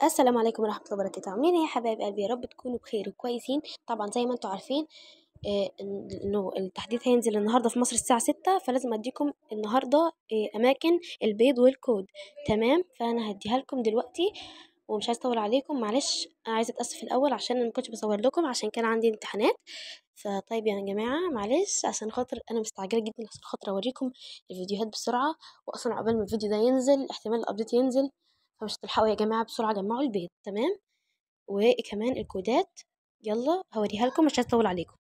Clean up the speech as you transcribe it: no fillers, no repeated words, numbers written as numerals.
السلام عليكم ورحمة الله وبركاته. عاملين ايه يا حبايب قلبي؟ يا رب تكونوا بخير وكويسين. طبعا زي ما انتوا عارفين انه التحديث هينزل النهارده في مصر الساعة 6، فلازم اديكم النهارده اماكن البيض والكود. تمام، فانا هديها لكم دلوقتي ومش عايزه اطول عليكم. معلش انا عايزه اتاسف الاول عشان انا ما كنتش بصور لكم عشان كان عندي امتحانات. فطيب يا جماعه معلش عشان خاطر انا مستعجله جدا عشان خاطر اوريكم الفيديوهات بسرعه، واصلا عقبال ما الفيديو ده ينزل احتمال الابديت ينزل، فمش هتلحقوا يا جماعه. بسرعه جمعوا البيض. تمام، وكمان الكودات يلا هوريها لكم مش هطول عليكم.